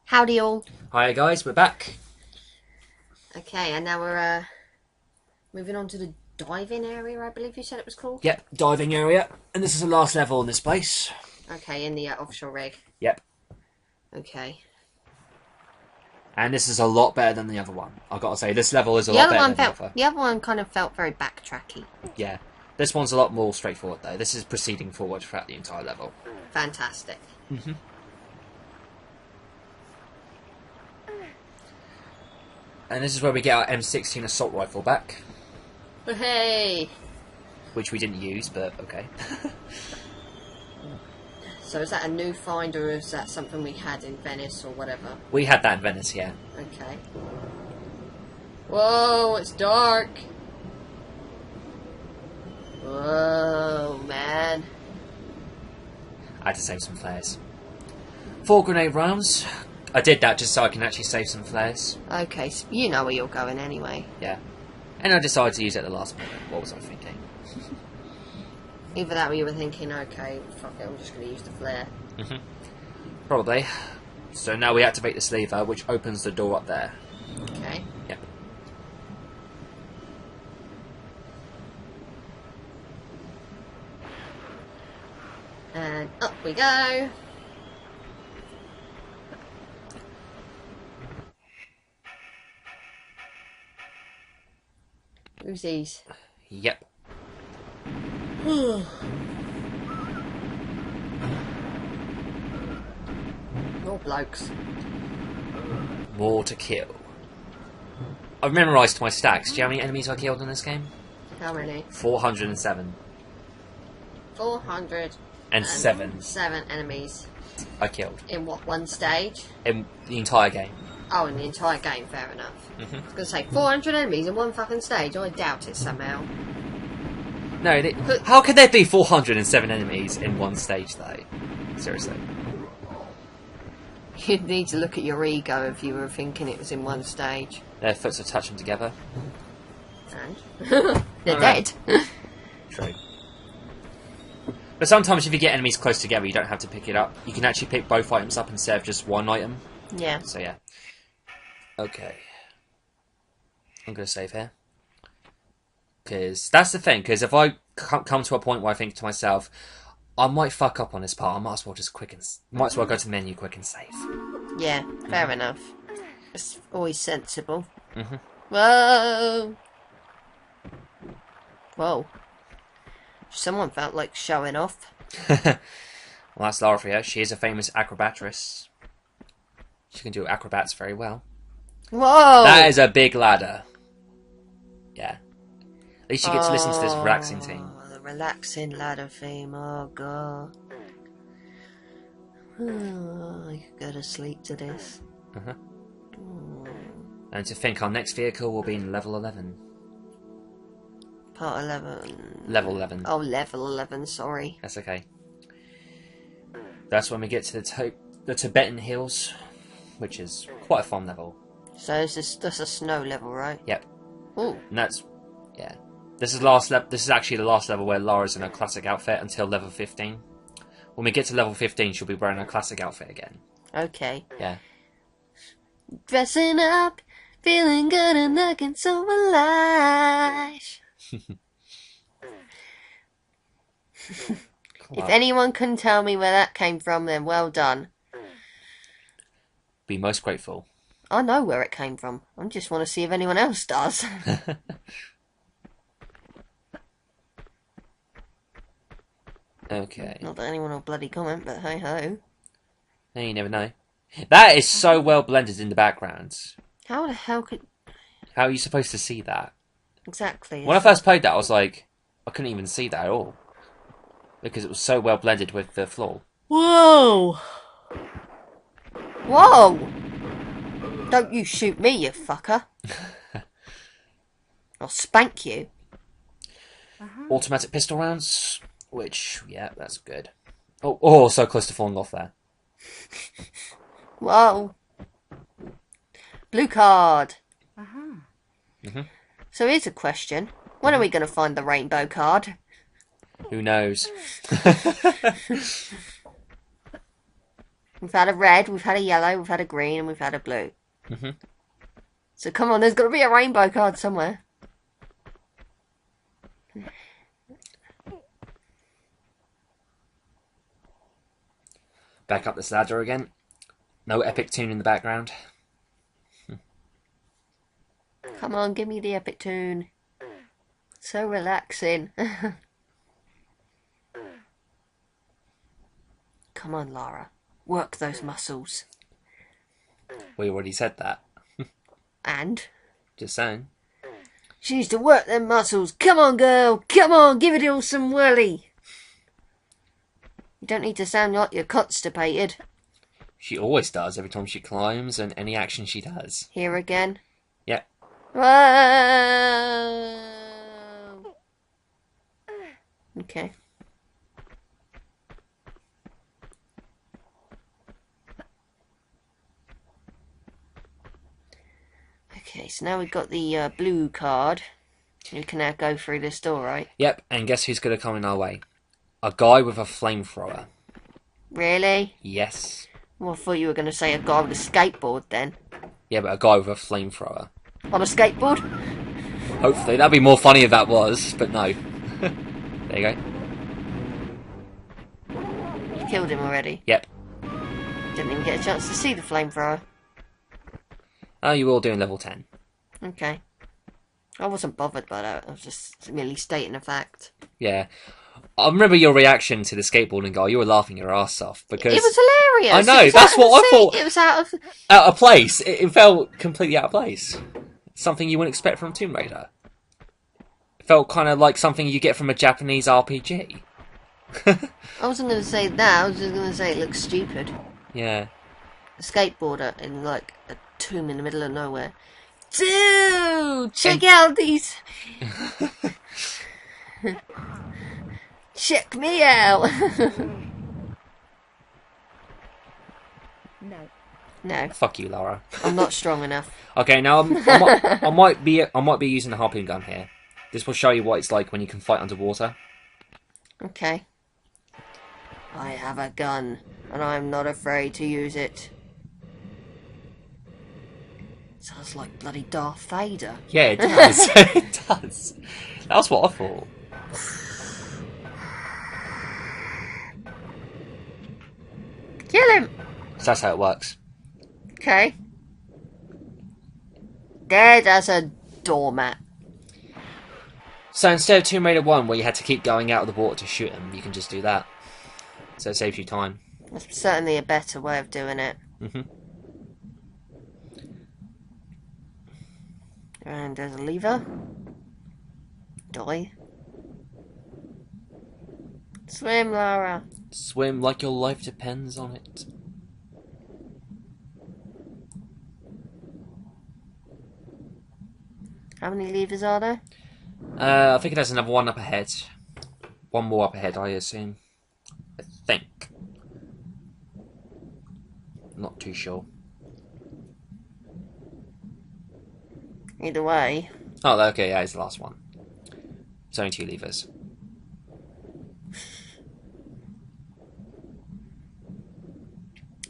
Howdy all. Hi guys, we're back. Okay, and now we're moving on to the diving area, I believe you said it was called? Yep, diving area. And this is the last level in this place. Okay, in the offshore rig. Yep. Okay. And this is a lot better than the other one. I've got to say, this level is a lot better than the other. The other one kind of felt very backtracky. Yeah. This one's a lot more straightforward though. This is proceeding forward throughout the entire level. Fantastic. Mm-hmm. And this is where we get our M16 assault rifle back. Hey! Which we didn't use, but okay. So is that a new find, or is that something we had in Venice or whatever? We had that in Venice, yeah. Okay. Whoa, it's dark! Whoa, man. I had to save some flares. 4 grenade rounds. I did that just so I can actually save some flares. Okay, so you know where you're going anyway. Yeah. And I decided to use it at the last moment. What was I thinking? Either that or you were thinking, okay, fuck it, I'm just going to use the flare. Mm-hmm. Probably. So now we activate this lever, which opens the door up there. Okay. Yep. And up we go. Who's these? Yep. More blokes. More to kill. I've memorised my stacks. Do you know how many enemies I killed in this game? How many? 407. 407 enemies. I killed. In what, one stage? In the entire game. Oh, in the entire game, fair enough. Mm-hmm. I was going to say, 400 enemies in one fucking stage? I doubt it somehow. No, how could there be 407 enemies in one stage, though? Seriously. You'd need to look at your ego if you were thinking it was in one stage. Their foots are touching together. And? They're Alright. dead. True. But sometimes if you get enemies close together, you don't have to pick it up. You can actually pick both items up instead of just one item. Yeah. So yeah. Okay. I'm going to save here. Because that's the thing, because if I come to a point where I think to myself, I might fuck up on this part, I might as well just might as well go to the menu quick and save. Yeah, fair enough. It's always sensible. Mm-hmm. Whoa! Whoa. Someone felt like showing off. Well, that's Lara for you. She is a famous acrobatress. She can do acrobats very well. Whoa! That is a big ladder. Yeah. At least you get to listen to this relaxing theme. The relaxing ladder theme, oh god. Oh, I could go to sleep to this. Uh-huh. Oh. And to think our next vehicle will be in level 11. Part 11. Level 11. Oh, level 11, sorry. That's okay. That's when we get to the Tibetan Hills, which is quite a fun level. So that's a snow level, right? Yep. Ooh. And that's, yeah. This is actually the last level where Lara's in her classic outfit until level 15. When we get to level 15, she'll be wearing her classic outfit again. Okay. Yeah. Dressing up, feeling good and looking so alive. If anyone can tell me where that came from, then well done. Be most grateful. I know where it came from. I just want to see if anyone else does. Okay. Not that anyone will bloody comment, but hey ho. Hey, you never know. That is so well blended in the background. How the hell could... How are you supposed to see that? Exactly. When I first played that, I was like, I couldn't even see that at all. Because it was so well blended with the floor. Whoa! Whoa! Don't you shoot me, you fucker. I'll spank you. Automatic pistol rounds, which, yeah, that's good. Oh, so close to falling off there. Whoa. Blue card. Mm-hmm. So here's a question. When are we going to find the rainbow card? Who knows? We've had a red, we've had a yellow, we've had a green, and we've had a blue. Hmm. So come on, there's got to be a rainbow card somewhere. Back up this ladder again. No epic tune in the background. Come on, give me the epic tune. So relaxing. Come on, Lara. Work those muscles. We already said that. And? Just saying. She needs to work them muscles. Come on, girl. Come on, give it all some whirly. You don't need to sound like you're constipated. She always does every time she climbs and any action she does. Here again. Yep. Whoa. Okay. Okay, so now we've got the blue card. We can now go through this door, right? Yep, and guess who's going to come in our way? A guy with a flamethrower. Really? Yes. Well, I thought you were going to say a guy with a skateboard then. Yeah, but a guy with a flamethrower. On a skateboard? Hopefully. That'd be more funny if that was, but no. There you go. You killed him already? Yep. Didn't even get a chance to see the flamethrower. Oh, you will do in level 10. Okay. I wasn't bothered by that. I was just merely stating a fact. Yeah. I remember your reaction to the skateboarding guy. You were laughing your ass off because It was hilarious. I know, that's what I thought. It was out of... Out of place. It felt completely out of place. Something you wouldn't expect from Tomb Raider. It felt kind of like something you get from a Japanese RPG. I wasn't going to say that. I was just going to say it looks stupid. Yeah. A skateboarder in like a tomb in the middle of nowhere. Dude, check out these. Check me out. No. No, Fuck you, Laura. I'm not strong enough. Okay, now I might be using the harpoon gun here. This will show you what it's like when you can fight underwater. Okay. I have a gun, and I'm not afraid to use it. Sounds like bloody Darth Vader. Yeah, it does. It does. That's what I thought. Kill him! So that's how it works. Okay. Dead as a doormat. So instead of Tomb Raider 1, where you had to keep going out of the water to shoot him, you can just do that. So it saves you time. That's certainly a better way of doing it. Hmm. And there's a lever. Die. Swim, Lara. Swim like your life depends on it. How many levers are there? I think it has another one up ahead. One more up ahead, I assume. I think. Not too sure. Either way. Oh, okay, yeah, it's the last one. It's only 2 levers.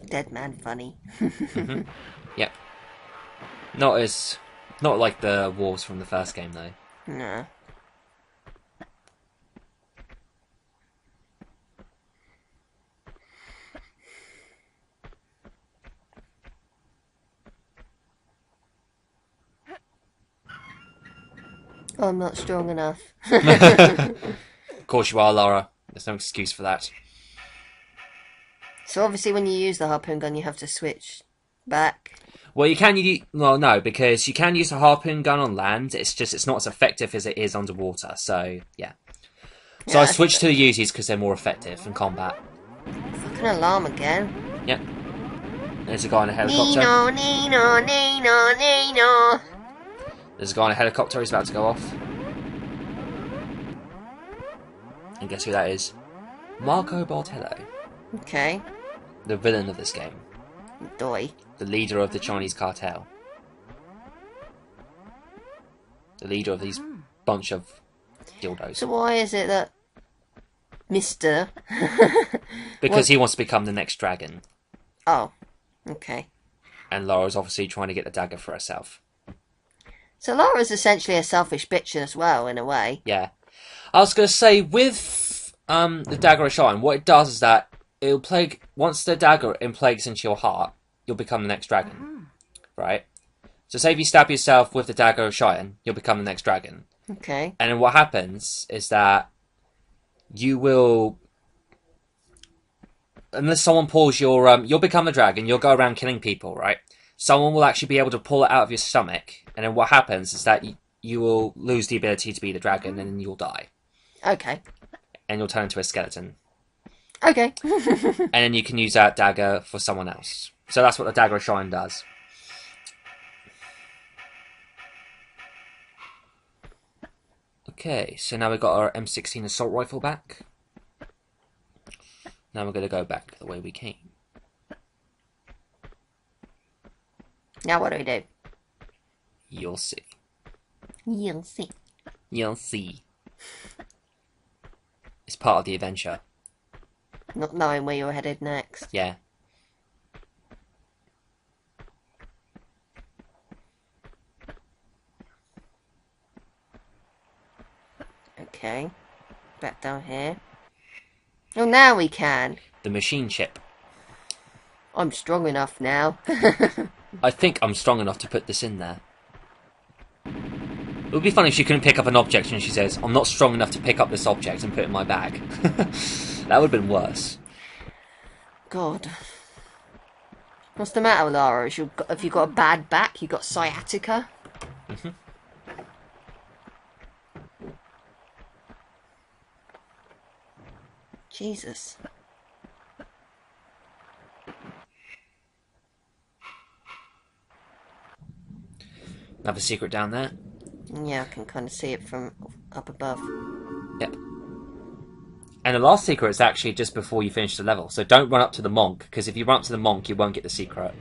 Dead man funny. Mm-hmm. Yep. Not like the wolves from the first game, though. No. I'm not strong enough. Of course you are, Laura. There's no excuse for that. So obviously when you use the harpoon gun you have to switch back. Well, you can use... Well, no, because you can use a harpoon gun on land. It's not as effective as it is underwater, so, yeah. So Yeah, I switched to the Uzis because they're more effective in combat. Fucking alarm again. Yep. There's a guy in a helicopter. Nino, Nino, Nino, Nino. There's a guy in a helicopter. He's about to go off. And guess who that is? Marco Bartello, Okay. the villain of this game. Doi. The leader of the Chinese cartel. The leader of these bunch of dildos. So why is it that Mr. Because he wants to become the next dragon. Oh, okay. And Laura's obviously trying to get the dagger for herself. So Laura's essentially a selfish bitch as well, in a way. Yeah. I was going to say, with the Dagger of Shine, what it does is that it'll plague... Once the dagger plagues into your heart, you'll become the next dragon. Right? So say if you stab yourself with the Dagger of Shine, you'll become the next dragon. Okay. And then what happens is that you will... Unless someone pulls your... you'll become the dragon, you'll go around killing people, right? Someone will actually be able to pull it out of your stomach. And then what happens is that you will lose the ability to be the dragon, and then you'll die. Okay. And you'll turn into a skeleton. Okay. And then you can use that dagger for someone else. So that's what the Dagger of Shine does. Okay, so now we've got our M16 assault rifle back. Now we're going to go back the way we came. Now what do we do? You'll see. You'll see. You'll see. It's part of the adventure. Not knowing where you're headed next. Yeah. Okay. Back down here. Oh, now we can. The machine chip. I'm strong enough now. I think I'm strong enough to put this in there. It would be funny if she couldn't pick up an object and she says, I'm not strong enough to pick up this object and put it in my bag. That would have been worse. God. What's the matter, Lara? Have you got a bad back? You got sciatica? Mm-hmm. Jesus. Another secret down there. Yeah, I can kind of see it from up above. Yep. And the last secret is actually just before you finish the level. So don't run up to the monk, because if you run up to the monk, you won't get the secret.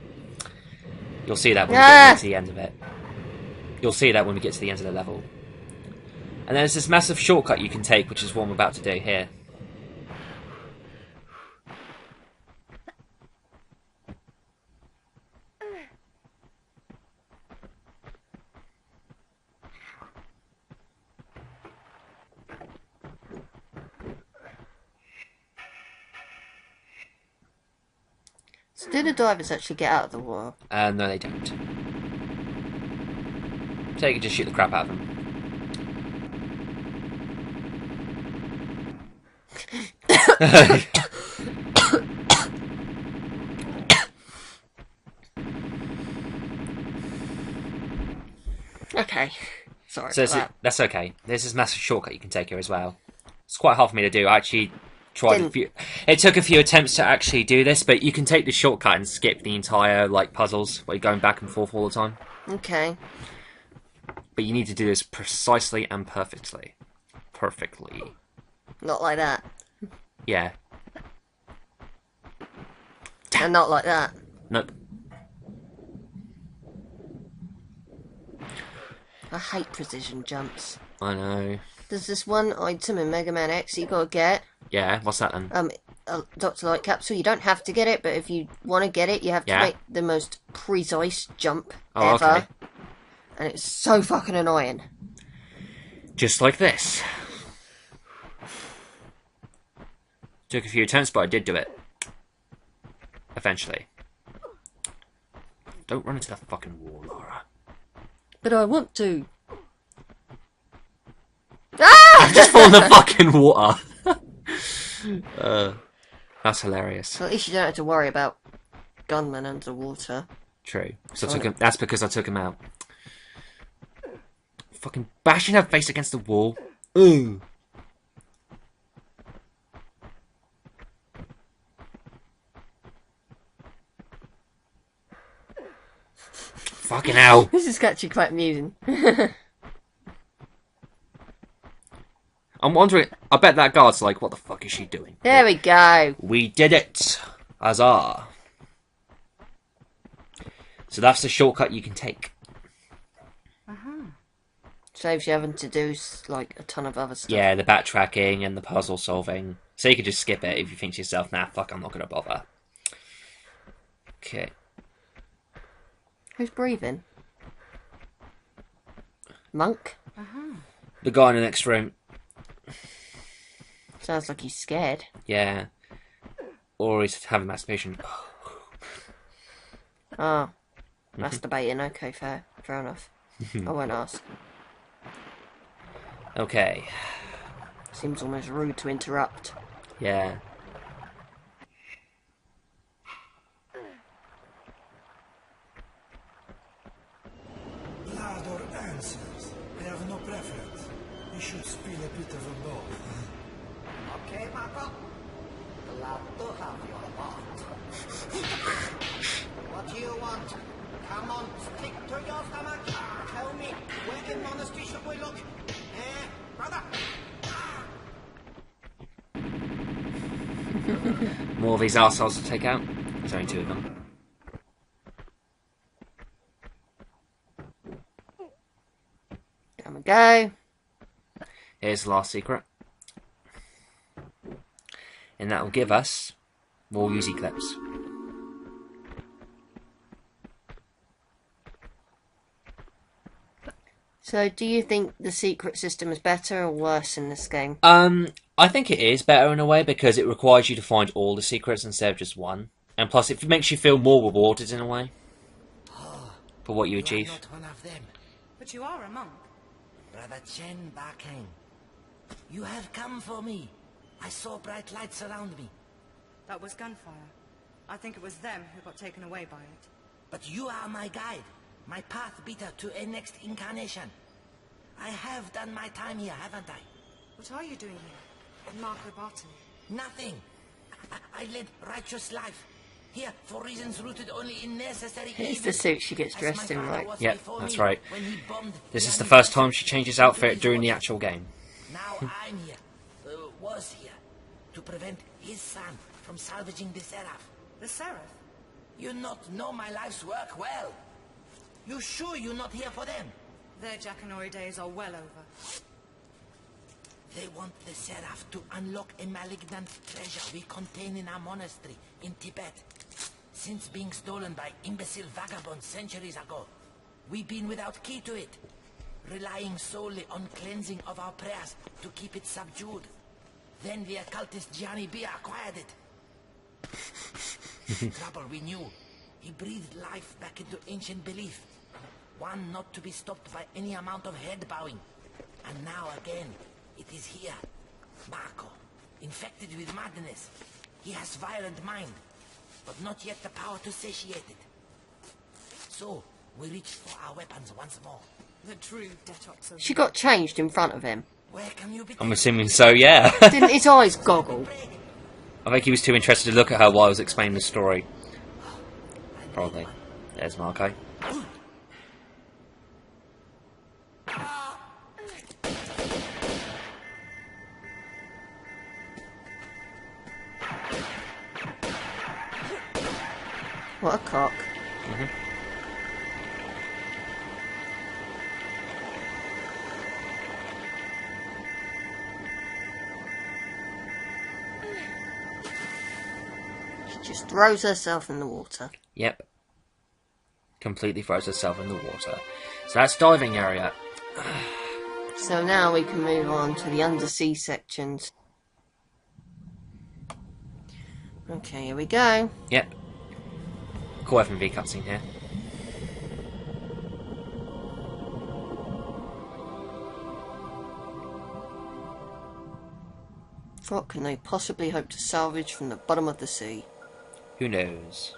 You'll see that when we get to the end of it. You'll see that when we get to the end of the level. And there's this massive shortcut you can take, which is what I'm about to do here. So do the divers actually get out of the water? No, they don't. So you can just shoot the crap out of them. Okay. Sorry So for that. that's okay. There's this massive shortcut you can take here as well. It's quite hard for me to do. I actually tried a few. It took a few attempts to actually do this, but you can take the shortcut and skip the entire puzzles where you're going back and forth all the time. Okay. But you need to do this precisely and perfectly. Perfectly. Not like that. Yeah. And not like that. Nope. I hate precision jumps. I know. There's this one item in Mega Man X you gotta get. Yeah, what's that then? A Dr. Light capsule. You don't have to get it, but if you want to get it, you have to make the most precise jump ever. Okay. And it's so fucking annoying. Just like this. Took a few attempts, but I did do it. Eventually. Don't run into that fucking wall, Laura. But I want to. Ah! I've just fallen in the fucking water. That's hilarious. Well, at least you don't have to worry about gunmen underwater. True. So that's because I took him out. Fucking bashing her face against the wall. Ooh. Fucking hell. This is actually quite amusing. I'm wondering, I bet that guard's like, what the fuck is she doing? There we go. We did it! Huzzah! So that's the shortcut you can take. Saves you having to do like a ton of other stuff. Yeah, the backtracking and the puzzle solving. So you can just skip it if you think to yourself, nah, fuck, I'm not gonna bother. Okay. Who's breathing? Monk? The guy in the next room. Sounds like he's scared. Yeah. Or he's having masturbation. Oh. Masturbating, okay, fair enough. I won't ask. Okay. Seems almost rude to interrupt. Yeah. Blood or answers? I have no preference. You should spill a bit of them both. Okay, Marco. Glad to have your heart. What do you want? Come on, stick to your stomach. Tell me, where in monastery should we look? Brother? More of these arseholes to take out. There's only 2 of them. There we go. Here's the last secret. And that will give us more Uzi clips. So, do you think the secret system is better or worse in this game? I think it is better in a way because it requires you to find all the secrets instead of just one. And plus, it makes you feel more rewarded in a way for what you achieve. Not one of them. But you are a monk. Brother Chen Bakang. You have come for me. I saw bright lights around me. That was gunfire. I think it was them who got taken away by it. But you are my guide. My path beater to a next incarnation. I have done my time here, haven't I? What are you doing here? In Marco Bartoli? Nothing. I led righteous life. Here, for reasons rooted only in necessary Here's evil. the suit she gets As dressed my in, father right? was Yep, before that's me right. when he bombed This is the Yanni first Valley. time she changes outfit during the actual game. Now I'm here, was here, to prevent his son from salvaging the Seraph. The Seraph? You not know my life's work well. You sure you're not here for them? Their Jackanory days are well over. They want the Seraph to unlock a malignant treasure we contain in our monastery in Tibet. Since being stolen by imbecile vagabonds centuries ago, we've been without key to it, relying solely on cleansing of our prayers to keep it subdued. Then the occultist Gianni B acquired it. Trouble we knew. He breathed life back into ancient belief. One not to be stopped by any amount of head bowing. And now again, it is here. Marco, infected with madness. He has violent mind, but not yet the power to satiate it. So, we reach for our weapons once more. The true detox of... She got changed in front of him. Where can you be? I'm assuming so, yeah. Didn't his eyes goggle? I think he was too interested to look at her while I was explaining the story. Probably. There's Marco. What a cock. She just throws herself in the water. Yep. Completely throws herself in the water. So that's diving area. So now we can move on to the undersea sections. Okay, here we go. Yep. Cool FMV cutscene here. What can they possibly hope to salvage from the bottom of the sea? Who knows?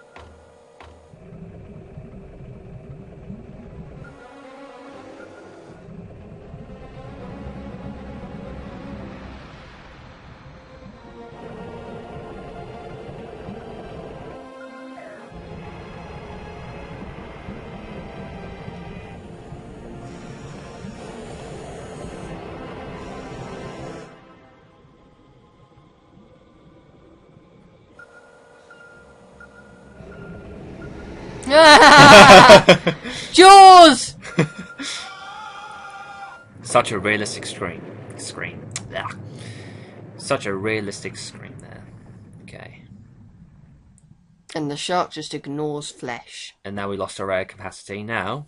Jaws! Such a realistic screen. Ugh. Such a realistic screen there. Okay. And the shark just ignores flesh. And now we lost our air capacity. Now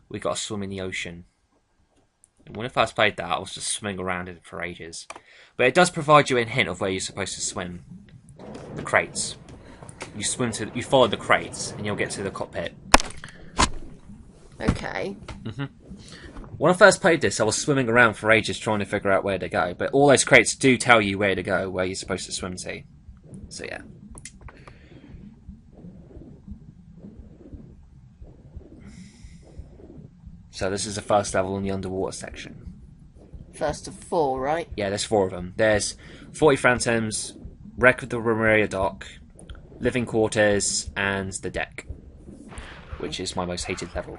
we got to swim in the ocean. And when I first played that, I was just swimming around it for ages. But it does provide you a hint of where you're supposed to swim. The crates. You follow the crates, and you'll get to the cockpit. Okay. When I first played this, I was swimming around for ages trying to figure out where to go. But all those crates do tell you where to go, where you're supposed to swim to. So yeah. So this is the first level in the underwater section. First of 4, right? Yeah, there's 4 of them. There's 40 Phantoms, Wreck of the Remuria Dock, Living Quarters, and the Deck, which is my most hated level.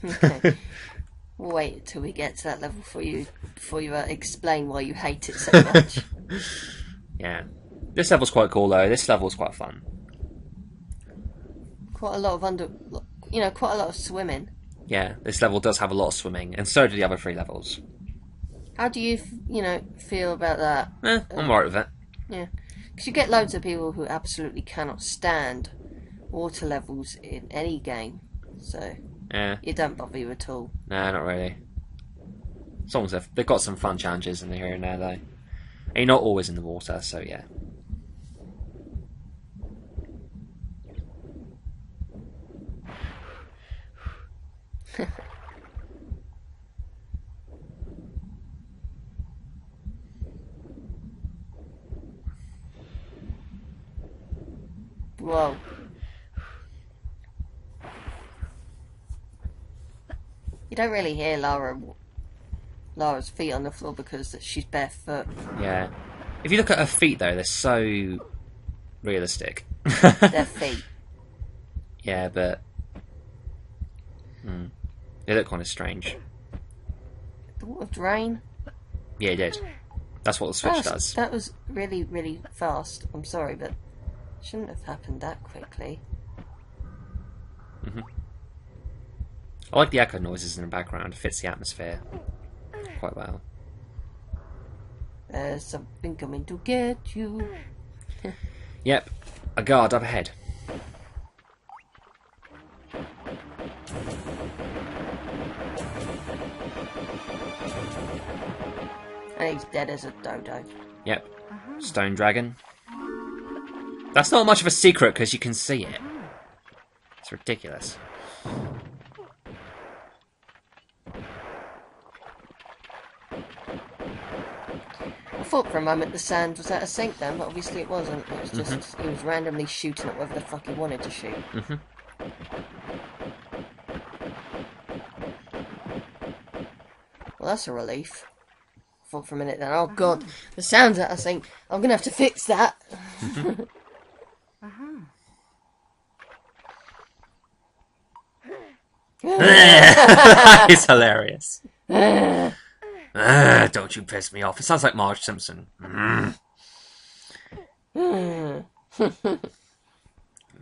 Okay. We'll wait till we get to that level before you explain why you hate it so much. Yeah. This level's quite cool though. This level's quite fun. Quite a lot of quite a lot of swimming. Yeah, this level does have a lot of swimming, and so do the other 3 levels. How do you, feel about that? I'm alright with it. Yeah. Because you get loads of people who absolutely cannot stand water levels in any game. So, Yeah. you don't bother you at all. Nah, not really. They've got some fun challenges in here and there though. And you're not always in the water, so yeah. Whoa. You don't really hear Lara's feet on the floor because she's barefoot. Yeah. If you look at her feet though, they're so realistic. Their feet. Yeah, but they look kind of strange. The water drain? Yeah, it did. That's what the switch does. That was really, really fast. I'm sorry, but shouldn't have happened that quickly. I like the echo noises in the background. It fits the atmosphere quite well. There's something coming to get you. Yep, a guard up ahead. And he's dead as a dodo. Yep, stone dragon. That's not much of a secret because you can see it. It's ridiculous. I thought for a moment the sand was out of sync then, but obviously it wasn't. It was just, he was randomly shooting at whatever the fuck he wanted to shoot. Well, that's a relief. I thought for a minute then, oh god, the sound's out of sync. I'm gonna have to fix that. It's hilarious. Don't you piss me off. It sounds like Marge Simpson. Man,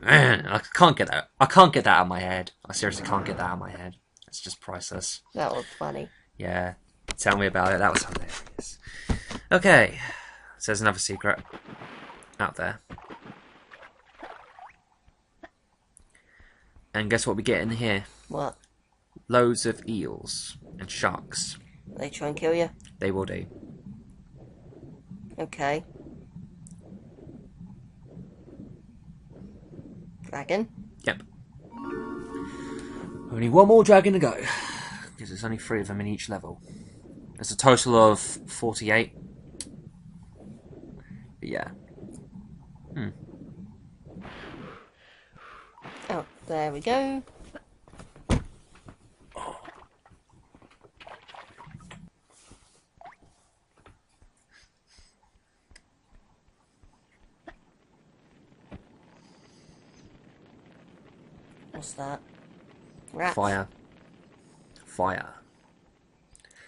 I can't get that. I can't get that out of my head. I seriously can't get that out of my head. It's just priceless. That was funny. Yeah. Tell me about it. That was hilarious. Okay. So there's another secret out there. And guess what we get in here? What? Loads of eels and sharks. They try and kill you? They will do. Okay. Dragon? Yep. Only one more dragon to go. Because there's only 3 of them in each level. There's a total of 48. But yeah. Oh, there we go. What's that? Rats. Fire.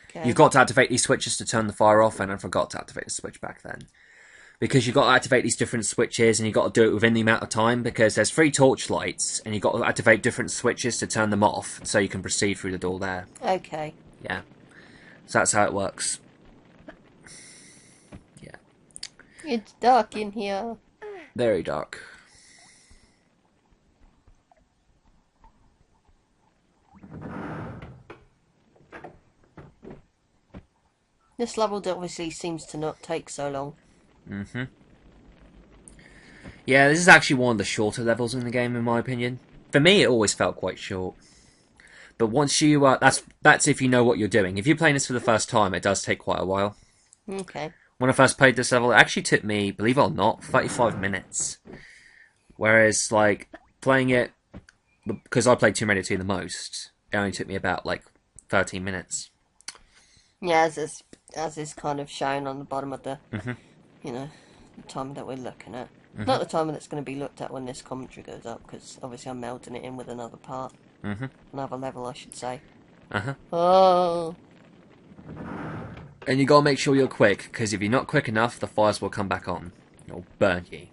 Okay. You've got to activate these switches to turn the fire off, and I forgot to activate the switch back then. Because you've got to activate these different switches, and you've got to do it within the amount of time, because there's 3 torch lights, and you've got to activate different switches to turn them off, so you can proceed through the door there. Okay. Yeah. So that's how it works. Yeah. It's dark in here. Very dark. This level obviously seems to not take so long. Mm-hmm. Yeah, this is actually one of the shorter levels in the game, in my opinion. For me, it always felt quite short. But once you... that's if you know what you're doing. If you're playing this for the first time, it does take quite a while. Okay. When I first played this level, it actually took me, believe it or not, 35 minutes. Whereas, like, playing it... Because I played Tomb Raider 2 the most, it only took me about, like, 13 minutes. Yeah, as is kind of shown on the bottom of the, you know, the time that we're looking at. Not the time that's going to be looked at when this commentary goes up, because obviously I'm melding it in with another part. Another level, I should say. Oh. And you gotta make sure you're quick, because if you're not quick enough, the fires will come back on. It'll burn you.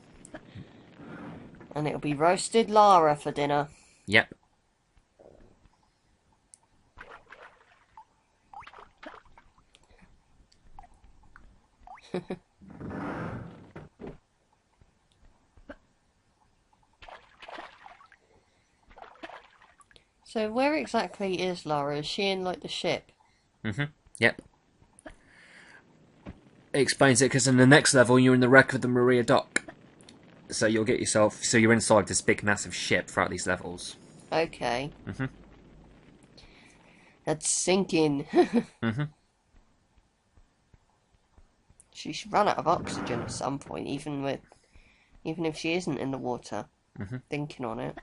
And it'll be roasted Lara for dinner. Yep. So where exactly is Lara? Is she in, like, the ship? Yep. It explains it because in the next level you're in the wreck of the Maria dock. So you'll get yourself... So you're inside this big massive ship throughout these levels. Okay. That's sinking. She should run out of oxygen at some point, even if she isn't in the water. Thinking on it.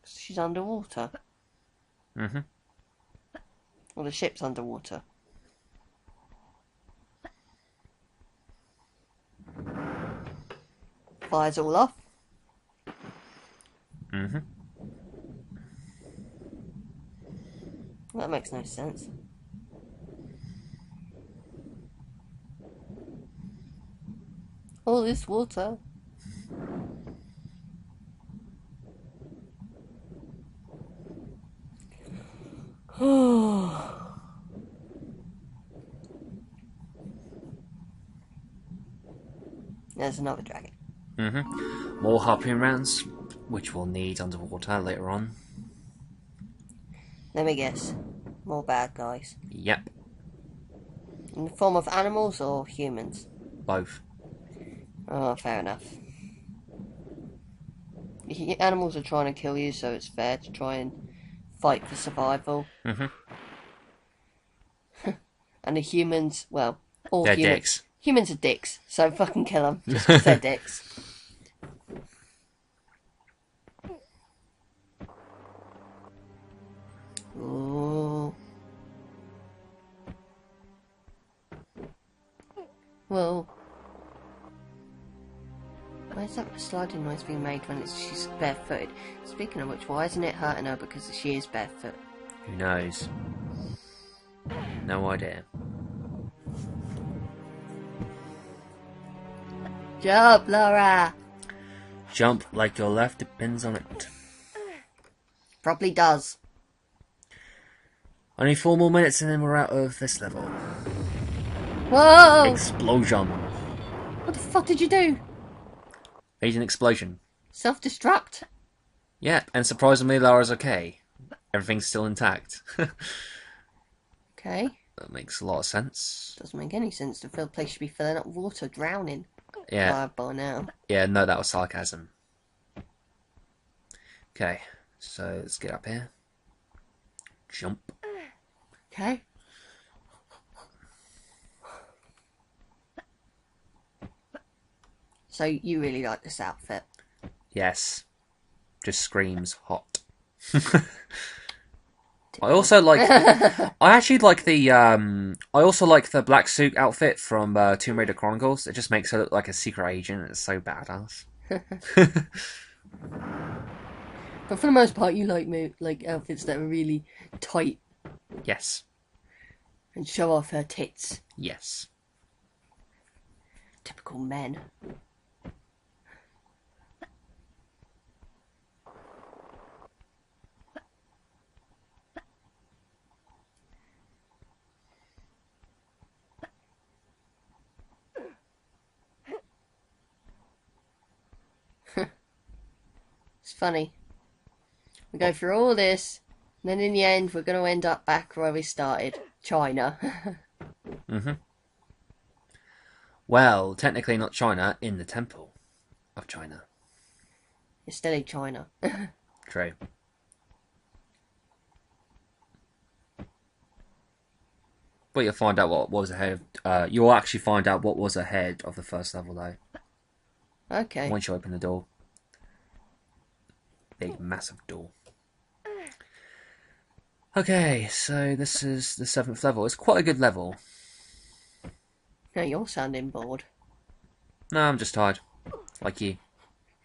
She's underwater. Well, the ship's underwater. Fire's all off. That makes no sense. All this water. There's another dragon. More harpoon rounds, which we'll need underwater later on. Let me guess. More bad guys. Yep. In the form of animals or humans? Both. Oh, fair enough. The animals are trying to kill you, so it's fair to try and fight for survival. And the humans, well, all They're humans. dicks. Humans are dicks, so fucking kill them. Just 'cause they're dicks. Ooh. Well, why is that sliding noise being made when she's barefooted? Speaking of which, why isn't it hurting her because she is barefoot? Who knows? No idea. Jump, Laura! Jump like your life depends on it. Probably does. Only 4 more minutes and then we're out of this level. Whoa! Explosion. What the fuck did you do? Made an explosion. Self-destruct? Yeah, and surprisingly Lara's okay. Everything's still intact. Okay. That makes a lot of sense. Doesn't make any sense. The place should be filling up with water, drowning. Yeah. By now. Yeah, no, that was sarcasm. Okay, so let's get up here. Jump. Okay. So you really like this outfit? Yes. Just screams hot. I also like... I actually like the... I also like the black suit outfit from Tomb Raider Chronicles. It just makes her look like a secret agent. It's so badass. But for the most part, you like outfits that are really tight Yes. and show off her tits. Yes. Typical men. It's funny. We go through all this, and then in the end, we're going to end up back where we started. China. Well, technically not China, in the Temple of China. You're still in China. True. But you'll find out what was ahead. You'll actually find out what was ahead of the first level, though. Okay. Once you open the door. Big, massive door. Okay, so this is the 7th level. It's quite a good level. No, you're sounding bored. No, I'm just tired. Like you.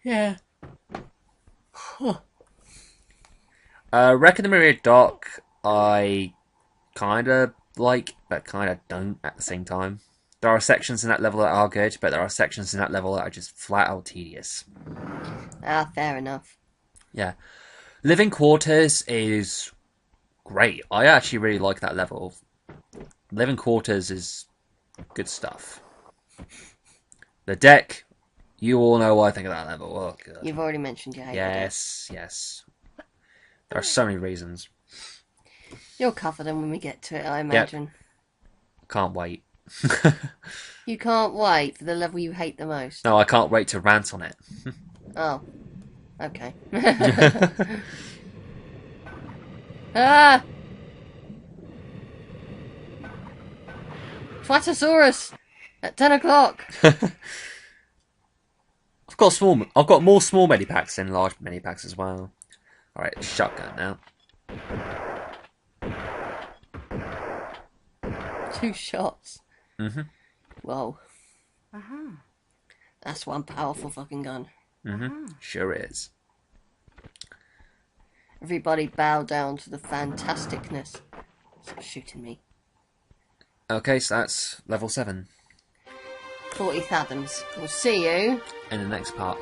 Yeah. Wreck in the Myriad Dock, I kind of like, but kind of don't at the same time. There are sections in that level that are good, but there are sections in that level that are just flat out tedious. Ah, fair enough. Yeah. Living Quarters is great. I actually really like that level. Living Quarters is good stuff. The deck, you all know what I think of that level. Oh, God. You've already mentioned you hate it. Yes. There are so many reasons. You'll cover them when we get to it, I imagine. Can't wait. You can't wait for the level you hate the most. No, I can't wait to rant on it. Oh. Okay. Ah! Twatosaurus! At 10 o'clock! I've got more small medipacks than large medipacks as well. Alright, shotgun now. 2 shots. Mm-hmm. Whoa. That's one powerful fucking gun. Mm-hmm. Sure is. Everybody bow down to the fantasticness. Stop shooting me. Okay, so that's level 7. 40 fathoms. We'll see you In the next part.